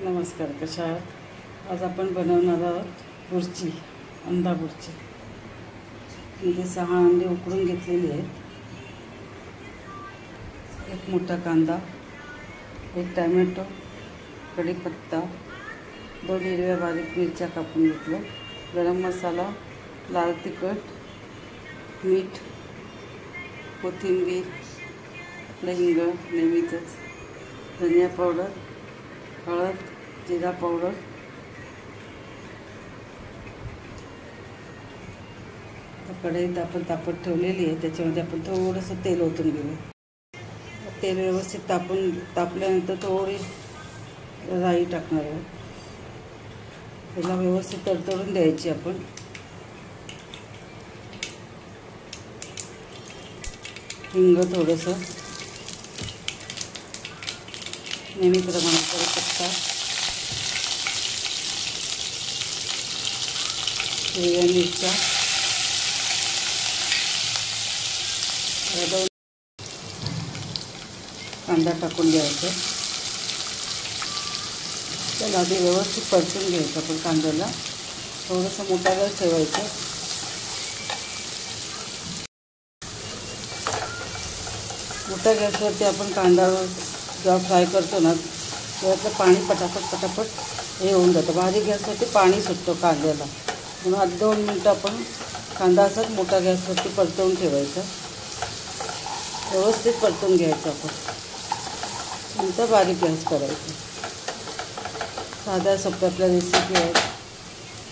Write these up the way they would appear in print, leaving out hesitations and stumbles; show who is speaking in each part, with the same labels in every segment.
Speaker 1: नमस्कार, कशा आहात? आज आपण बनवणार आहोत बुर्ची, अंडा बुर्ची. इथे 6 अंडे उकडून घेतलेली आहेत. एक मोठा कांदा, एक टॅमॅटो, कढीपत्ता, 2 हिरव्या बारीक मिरच्या कापून घेतल्या, गरम मसाला, लाल तिखट, मीठ, कोथिंबीर, हिंग नेहमीचंच, धनिया पावडर, हळद, जिरा पावडर, कढईत आपण तापत ठेवलेली आहे. त्याच्यामध्ये आपण थोडंसं तेल ओतून घेऊ. तेल व्यवस्थित तापल्यानंतर थोडी राई टाकणार आहे. त्याला व्यवस्थित तडतडून द्यायची आपण. हिंग थोडंसं, नेहमीप्रमाणे कढीपत्ता, हिरव्या मिरच्या, 2 कांदा टाकून घ्यायचा. त्याला आधी व्यवस्थित परतून घ्यायचं. आपण कांद्याला थोडंसं मोठा गॅस ठेवायचं. मोठ्या गॅसवरती आपण कांदा जेव्हा फ्राय करतो ना, त्यातलं पाणी पटापट हे होऊन जातं. बारीक गॅसवरती पाणी सुटतो कांद्याला, म्हणून आधी 2 मिनटं आपण कांदा असाच मोठ्या गॅसवरती परतवून ठेवायचा. व्यवस्थित परतून घ्यायचं आपण. नंतर बारीक गॅस करायचं. साध्या सोप्या आपल्या रेसिपी आहेत.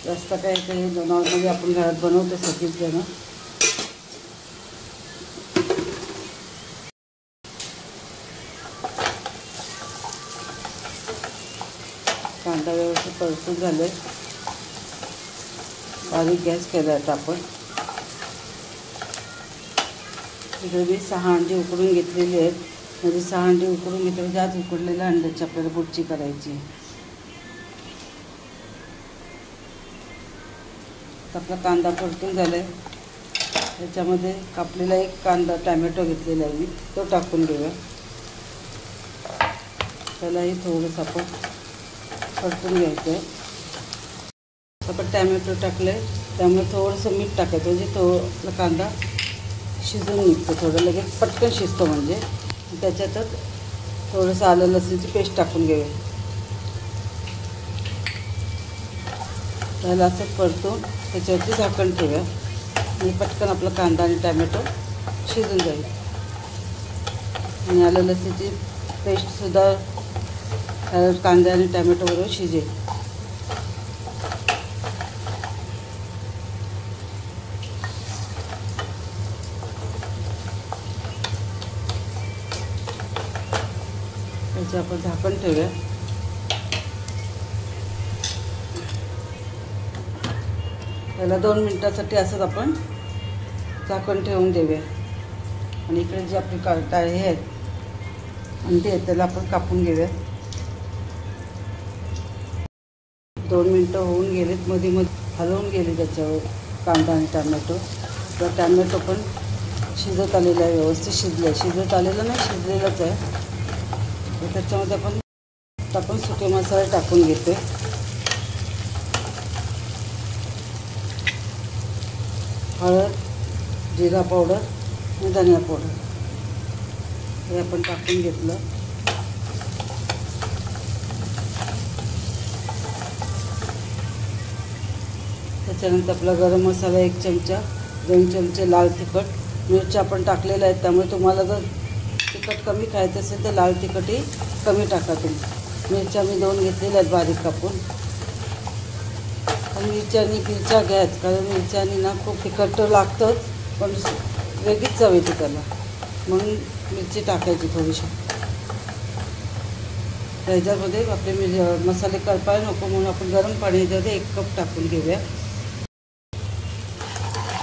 Speaker 1: जास्त काय काही नॉर्मली आपण घरात बनवतो सगळीच जण. कांदा व्यवस्थित परतून झाले. बारीक गॅस केला आता आपण. इथे मी 6 अंडी उकडून घेतलेली आहेत. म्हणजे 6 अंडी उकडून घेतले, ज्यात उकडलेल्या अंड्याची आपल्याला बुर्ची करायची. आपला कांदा परतून झाला आहे. त्याच्यामध्ये कापलेला एक कांदा टॅमॅटो घेतलेला आहे मी, तो टाकून घेऊया. त्यालाही थोडंसं आपण परतून घ्यायचं आहे. आपण टॅमॅटो टाकले, त्यामुळे थोडंसं मीठ टाकायचं, म्हणजे तो आपला कांदा शिजून निघतो. थोडं लगेच पटकन शिजतो. म्हणजे त्याच्यातच थोडंसं आलं लसूणची पेस्ट टाकून घेऊया. त्याला असं परतून त्याच्यावरती झाकण ठेवूया. आणि पटकन आपला कांदा आणि टॅमॅटो शिजून जाईल. आणि आलं लसूणची पेस्टसुद्धा कांदा आणि टॅमॅटोबरोबर शिजेल. त्याचे आपण झाकण ठेवूया. त्याला 2 मिनटासाठी असंच आपण झाकण ठेवून देऊया. आणि इकडे जे आपली हे आहेत अंडे आहेत, त्याला आपण कापून घेऊया. 2 मिनटं होऊन गेलेत. मध्ये हलवून गेले त्याच्यावर कांदा आणि टॅमॅटो. तर टॅमॅटो पण शिजत आलेला आहे, व्यवस्थित शिजलं आहे. शिजत आलेलं नाही, शिजलेलंच आहे. तर त्याच्यामध्ये आपण सुके मसाले टाकून घेतो. हळद, जिरा पावडर आणि धनिया पावडर हे आपण टाकून घेतलं. त्याच्यानंतर आपला गरम मसाला 1 चमचा, 2 चमचे लाल तिखट, मिरच्या आपण टाकलेल्या आहेत. त्यामुळे तुम्हाला जर तिखट कमी खायचं असेल तर लाल तिखटही कमी टाका तुम्ही. मिरच्या मी 2 घेतलेल्या आहेत बारीक कापून. आणि मिरच्या घ्यायच, कारण मिरच्यानी ना खूप तिखट लागतं, पण वेगळीच चव येते त्याला, म्हणून मिरची टाकायची थोडीशी. त्याच्यामध्ये आपले मसाले करपायला नको, म्हणून आपण गरम पाणी याच्यामध्ये 1 कप टाकून घेऊया.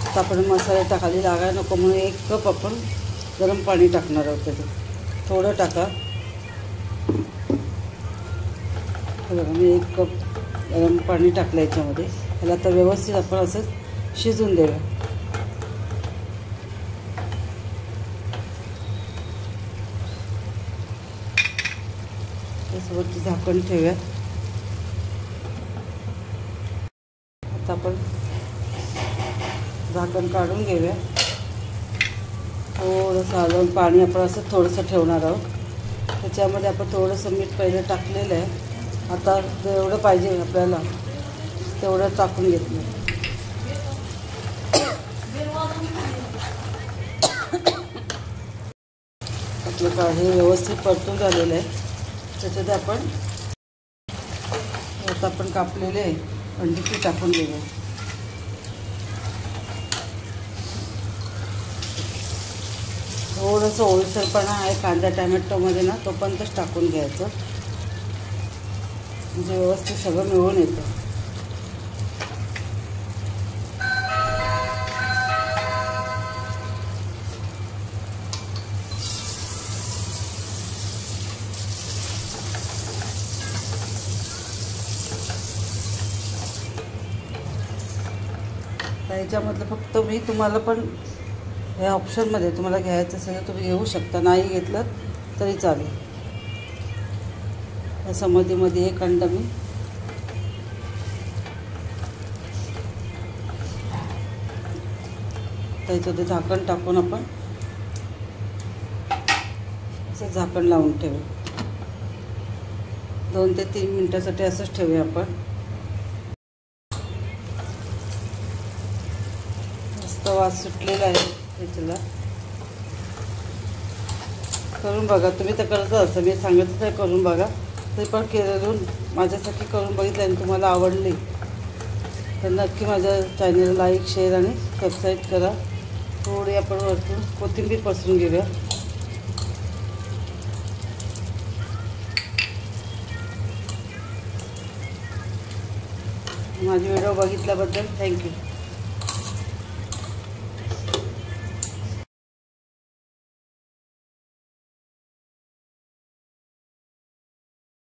Speaker 1: तर आपण मसाले खाली लागायला नको, म्हणून 1 कप आपण गरम पाणी टाकणार आहोत. त्याचं थोडं टाका. बघा, मी 1 कप गरम पाणी टाकलं याच्यामध्ये. ह्याला तर व्यवस्थित आपण असं शिजून देऊया. त्यासोबत झाकण ठेवूया. आता आपण झाकण काढून घेऊया. थोडंसं हलवून पाणी आपण असं थोडंसं ठेवणार आहोत. त्याच्यामध्ये आपण थोडंसं मीठ पहिले टाकलेलं आहे. आता जेवढं पाहिजे आपल्याला तेवढं टाकून घेतलं. आपलं हे व्यवस्थित परतून झालेलं आहे. त्याच्यात आपण कापलेले अंडी ती टाकून घेऊया. थोडंसं ओलसरपणा आहे कांदा टॅमॅटोमध्ये ना, तो पण तसं टाकून घ्यायचं म्हणजे व्यवस्थित सगळं मिळून येतं. त्याच्यामधलं फक्त मी तुम्हाला पण ह्या ऑप्शनमध्ये तुम्हाला घ्यायचं असेल तर तुम्ही घेऊ शकता, नाही घेतलं तरी चालेल. या समधीमध्ये एक अंडा मी त्याच्यामध्ये झाकण टाकून आपण असं झाकण लावून ठेवू. 2 ते 3 मिनटासाठी असंच ठेवूया आपण. मस्त वास सुटलेला आहे त्याच्याला. करून बघा, तुम्ही तर करत असं मी सांगितलं तर करून बघा. ते पण करून माझ्यासाठी करून बघितलं आणि तुम्हाला आवडली तर नक्की माझ्या चॅनलला लाईक, शेअर आणि सबस्क्राईब करा. थोडी आपण वरतून कोथिंबीर पसरून घेऊया. माझी व्हिडिओ बघितल्याबद्दल थँक्यू.